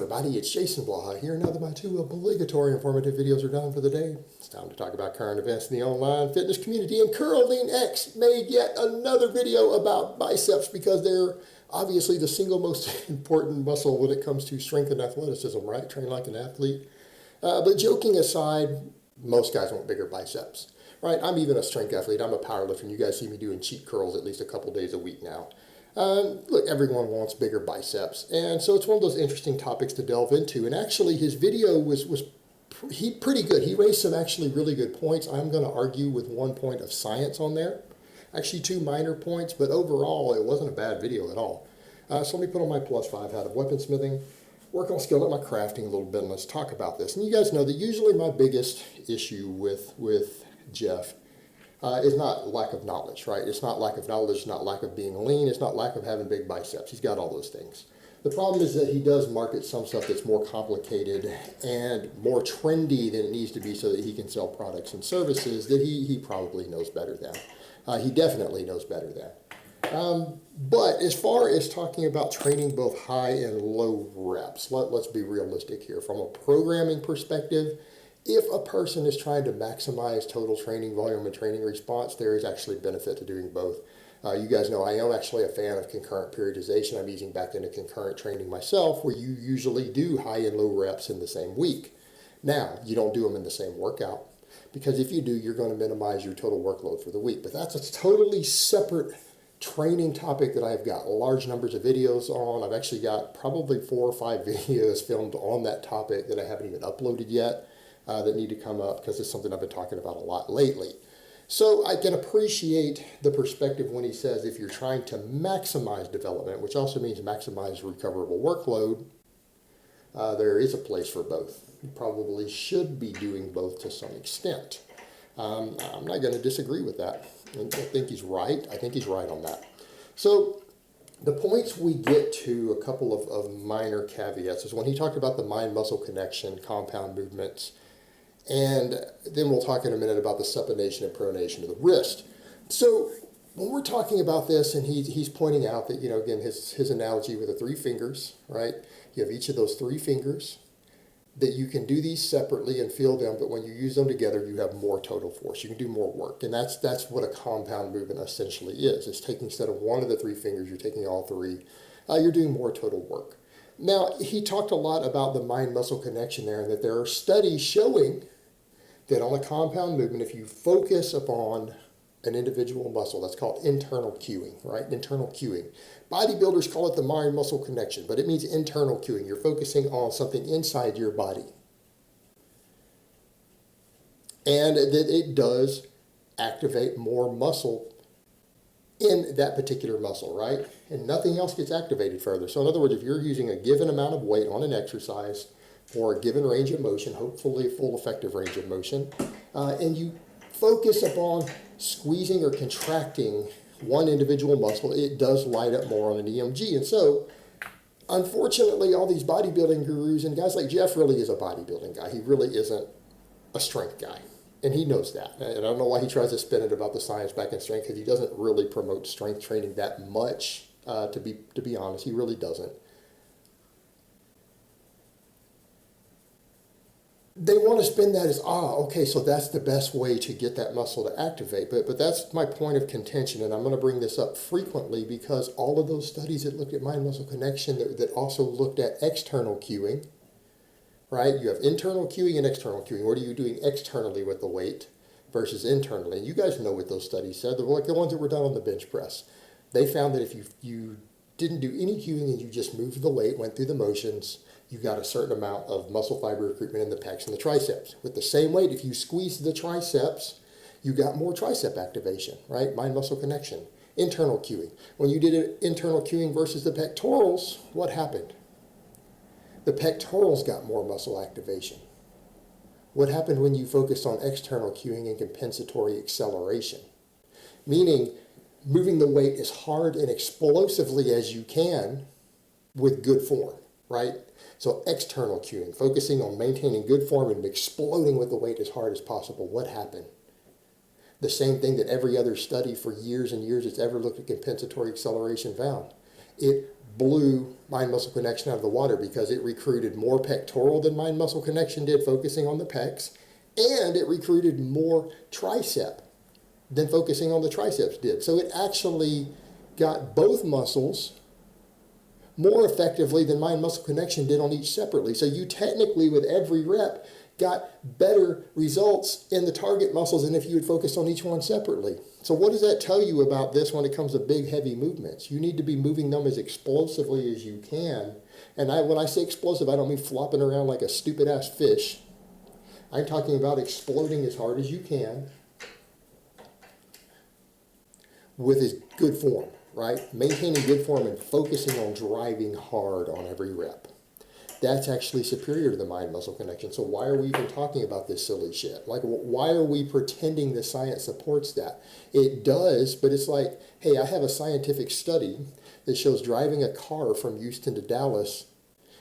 everybody, it's Jason Blaha here. Now that my two obligatory informative videos are done for the day, it's time to talk about current events in the online fitness community. And Athlean-X made yet another video about biceps because they're obviously the single most important muscle when it comes to strength and athleticism, right? Train like an athlete. But joking aside, most guys want bigger biceps, right? I'm even a strength athlete. I'm a powerlifter, and you guys see me doing cheat curls at least a couple days a week now. Look, everyone wants bigger biceps, and so it's one of those interesting topics to delve into. And actually, his video was pretty good. He raised some actually really good points. I'm going to argue with 1 point of science on there. Actually, 2 minor points, but overall, it wasn't a bad video at all. So let me put on my +5 hat of weaponsmithing, work on skill at my crafting a little bit, and let's talk about this. And you guys know that usually my biggest issue with Jeff is not lack of knowledge, right? It's not lack of knowledge, it's not lack of being lean, it's not lack of having big biceps. He's got all those things. The problem is that he does market some stuff that's more complicated and more trendy than it needs to be so that he can sell products and services that he probably knows better than. He definitely knows better than. But as far as talking about training both high and low reps, let's be realistic here. From a programming perspective, if a person is trying to maximize total training volume and training response, there is actually benefit to doing both. You guys know I am actually a fan of concurrent periodization. I'm easing back into concurrent training myself, where you usually do high and low reps in the same week. Now, you don't do them in the same workout, because if you do, you're going to minimize your total workload for the week. But that's a totally separate training topic that I've got large numbers of videos on. I've actually got probably 4 or 5 videos filmed on that topic that I haven't even uploaded yet. That need to come up because it's something I've been talking about a lot lately. So I can appreciate the perspective when he says if you're trying to maximize development, which also means maximize recoverable workload, there is a place for both. You probably should be doing both to some extent. I'm not going to disagree with that. I think he's right. I think he's right on that. So the points we get to, a couple of minor caveats, is when he talked about the mind-muscle connection, compound movements, and then we'll talk in a minute about the supination and pronation of the wrist. So when we're talking about this, and he's pointing out that, again, his analogy with the 3 fingers, right? You have each of those 3 fingers, that you can do these separately and feel them, but when you use them together, you have more total force. You can do more work. And that's what a compound movement essentially is. It's taking, instead of one of the 3 fingers, you're taking all 3. You're doing more total work. Now, he talked a lot about the mind-muscle connection there, and that there are studies showing that on a compound movement, if you focus upon an individual muscle, that's called internal cueing, right? Internal cueing. Bodybuilders call it the mind-muscle connection, but it means internal cueing. You're focusing on something inside your body. And that it does activate more muscle in that particular muscle, right? And nothing else gets activated further. So in other words, if you're using a given amount of weight on an exercise, or a given range of motion, hopefully full effective range of motion, and you focus upon squeezing or contracting one individual muscle, it does light up more on an EMG. And so, unfortunately, all these bodybuilding gurus, and guys like Jeff really is a bodybuilding guy. He really isn't a strength guy, and he knows that. And I don't know why he tries to spin it about the science back in strength, because he doesn't really promote strength training that much, to be honest. He really doesn't. They want to spin that as, okay, so that's the best way to get that muscle to activate. But that's my point of contention, and I'm going to bring this up frequently because all of those studies that looked at mind-muscle connection that also looked at external cueing, right? You have internal cueing and external cueing. What are you doing externally with the weight versus internally? And you guys know what those studies said. They're like the ones that were done on the bench press. They found that if you didn't do any cueing and you just moved the weight, went through the motions, you got a certain amount of muscle fiber recruitment in the pecs and the triceps. With the same weight, if you squeeze the triceps, you got more tricep activation, right? Mind-muscle connection. Internal cueing. When you did an internal cueing versus the pectorals, what happened? The pectorals got more muscle activation. What happened when you focused on external cueing and compensatory acceleration? Meaning, moving the weight as hard and explosively as you can with good form, right? So external cueing, focusing on maintaining good form and exploding with the weight as hard as possible. What happened? The same thing that every other study for years and years that's ever looked at compensatory acceleration found. It blew mind-muscle connection out of the water because it recruited more pectoral than mind-muscle connection did, focusing on the pecs, and it recruited more tricep than focusing on the triceps did. So it actually got both muscles more effectively than mind-muscle connection did on each separately. So you technically, with every rep, got better results in the target muscles than if you had focused on each one separately. So what does that tell you about this when it comes to big, heavy movements? You need to be moving them as explosively as you can. And when I say explosive, I don't mean flopping around like a stupid-ass fish. I'm talking about exploding as hard as you can with as good form, right? Maintaining good form and focusing on driving hard on every rep. That's actually superior to the mind-muscle connection. So why are we even talking about this silly shit? Like, why are we pretending the science supports that? It does, but it's like, hey, I have a scientific study that shows driving a car from Houston to Dallas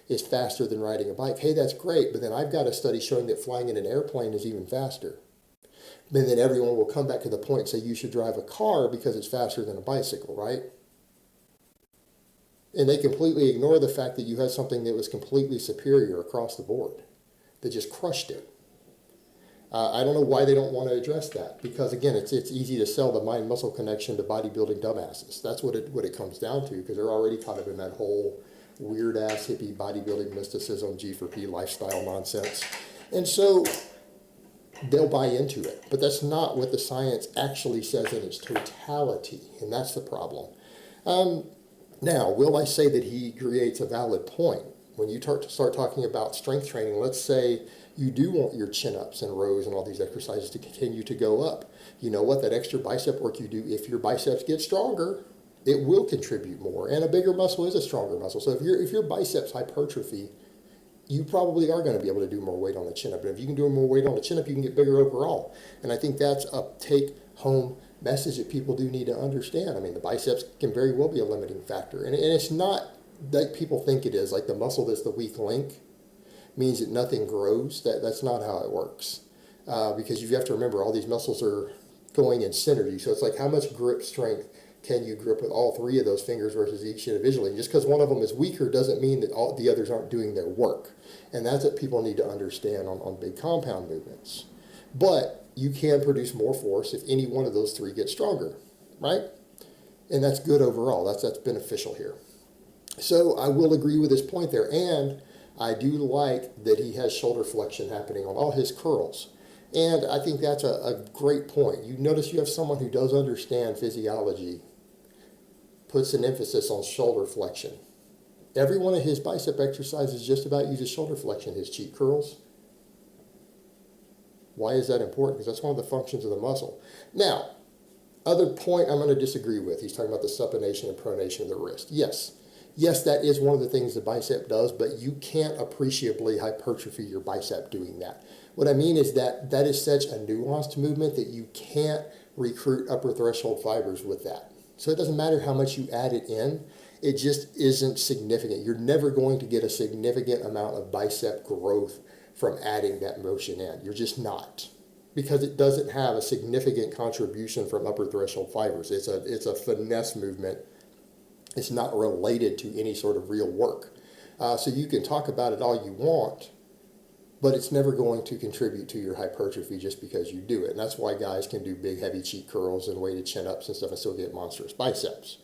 is faster than riding a bike. Hey, that's great, but then I've got a study showing that flying in an airplane is even faster. And then everyone will come back to the point and say you should drive a car because it's faster than a bicycle, right? And they completely ignore the fact that you had something that was completely superior across the board, that just crushed it. I don't know why they don't want to address that, because again, it's easy to sell the mind-muscle connection to bodybuilding dumbasses. That's what it comes down to, because they're already caught up in that whole weird-ass hippie bodybuilding mysticism, G4P lifestyle nonsense. And so they'll buy into it, but that's not what the science actually says in its totality, and that's the problem. Now, will I say that he creates a valid point? When you start talking about strength training, let's say you do want your chin-ups and rows and all these exercises to continue to go up. You know what? That extra bicep work you do, if your biceps get stronger, it will contribute more. And a bigger muscle is a stronger muscle. So if your biceps hypertrophy, you probably are going to be able to do more weight on the chin-up. And if you can do more weight on the chin-up, you can get bigger overall. And I think that's a take-home message that people do need to understand. I mean, the biceps can very well be a limiting factor. And it's not like people think it is, like the muscle that's the weak link means that nothing grows. That's not how it works. Because you have to remember, all these muscles are going in synergy. So it's like, how much grip strength can you grip with all three of those fingers versus each individually? And just because one of them is weaker doesn't mean that all the others aren't doing their work. And that's what people need to understand on big compound movements. But you can produce more force if any one of those three gets stronger, right? And that's good overall. That's beneficial here. So I will agree with his point there. And I do like that he has shoulder flexion happening on all his curls. And I think that's a great point. You notice you have someone who does understand physiology, puts an emphasis on shoulder flexion. Every one of his bicep exercises just about uses shoulder flexion, his cheek curls. Why is that important? Because that's one of the functions of the muscle. Now, other point I'm going to disagree with. He's talking about the supination and pronation of the wrist. Yes, that is one of the things the bicep does, but you can't appreciably hypertrophy your bicep doing that. What I mean is that is such a nuanced movement that you can't recruit upper threshold fibers with that. So it doesn't matter how much you add it in. It just isn't significant. You're never going to get a significant amount of bicep growth from adding that motion in. You're just not, because it doesn't have a significant contribution from upper threshold fibers. It's a finesse movement. It's not related to any sort of real work. So you can talk about it all you want, but it's never going to contribute to your hypertrophy just because you do it. And that's why guys can do big, heavy cheek curls and weighted chin-ups and stuff and still get monstrous biceps.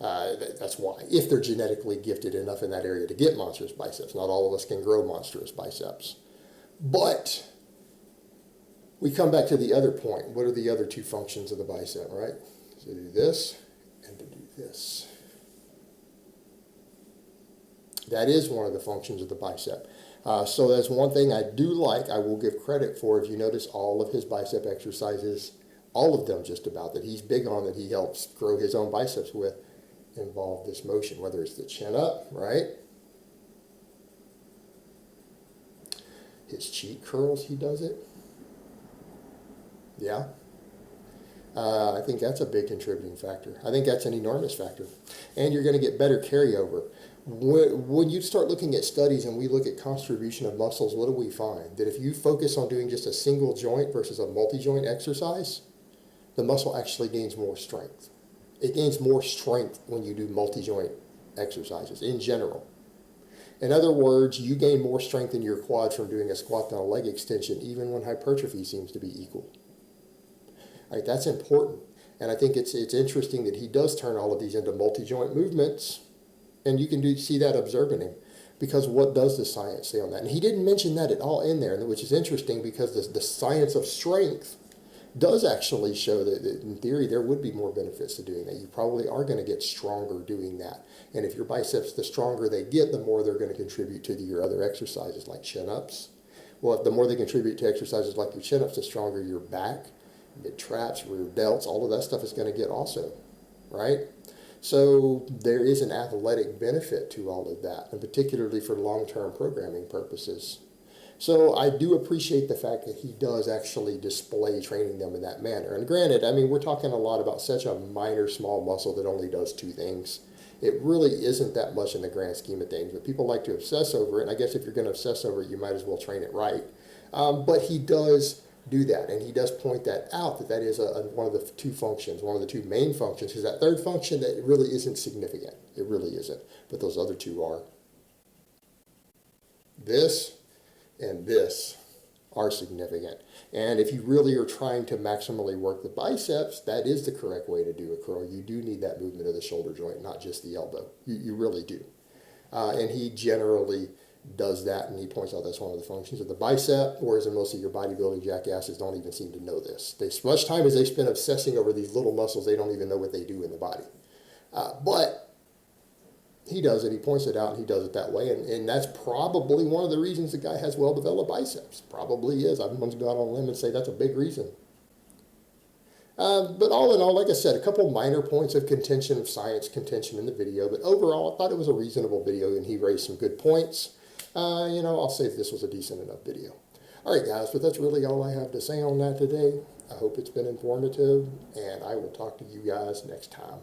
That's why, if they're genetically gifted enough in that area to get monstrous biceps. Not all of us can grow monstrous biceps. But we come back to the other point. What are the other two functions of the bicep, right? So to do this and to do this. That is one of the functions of the bicep. So that's one thing I do like, I will give credit for. If you notice, all of his bicep exercises, all of them just about, that he's big on, that he helps grow his own biceps with, involve this motion, whether it's the chin up, right? His cheek curls, he does it. Yeah. I think that's a big contributing factor. I think that's an enormous factor. And you're going to get better carryover. When you start looking at studies and we look at contribution of muscles, what do we find? That if you focus on doing just a single joint versus a multi-joint exercise, the muscle actually gains more strength. It gains more strength when you do multi-joint exercises in general. In other words, you gain more strength in your quads from doing a squat than a leg extension, even when hypertrophy seems to be equal. All right, that's important. And I think it's interesting that he does turn all of these into multi-joint movements, and you can see that observing him. Because what does the science say on that? And he didn't mention that at all in there, which is interesting because the science of strength does actually show that in theory there would be more benefits to doing that. You probably are going to get stronger doing that. And if your biceps, the stronger they get, the more they're going to contribute to your other exercises like chin-ups. Well, the more they contribute to exercises like your chin-ups, the stronger your back, mid traps, rear delts, all of that stuff is going to get also, right? So there is an athletic benefit to all of that, and particularly for long-term programming purposes. So I do appreciate the fact that he does actually display training them in that manner. And granted, I mean, we're talking a lot about such a minor, small muscle that only does two things. It really isn't that much in the grand scheme of things, but people like to obsess over it. And I guess if you're going to obsess over it, you might as well train it right. But he does do that, and he does point that out, that is one of the two functions, one of the two main functions. Because that third function, that really isn't significant. It really isn't. But those other two are. This and this are significant. And if you really are trying to maximally work the biceps, that is the correct way to do a curl. You do need that movement of the shoulder joint, not just the elbow. You really do. And he generally does that, and he points out that's one of the functions of the bicep, whereas most of your bodybuilding jackasses don't even seem to know this. As much time as they spend obsessing over these little muscles, they don't even know what they do in the body. But he does it, he points it out, and he does it that way, and that's probably one of the reasons the guy has well-developed biceps. Probably is. I'm going to go out on a limb and say that's a big reason. But all in all, like I said, a couple minor points of contention, of science contention in the video, but overall I thought it was a reasonable video, and he raised some good points. I'll say that this was a decent enough video. All right, guys, but that's really all I have to say on that today. I hope it's been informative, and I will talk to you guys next time.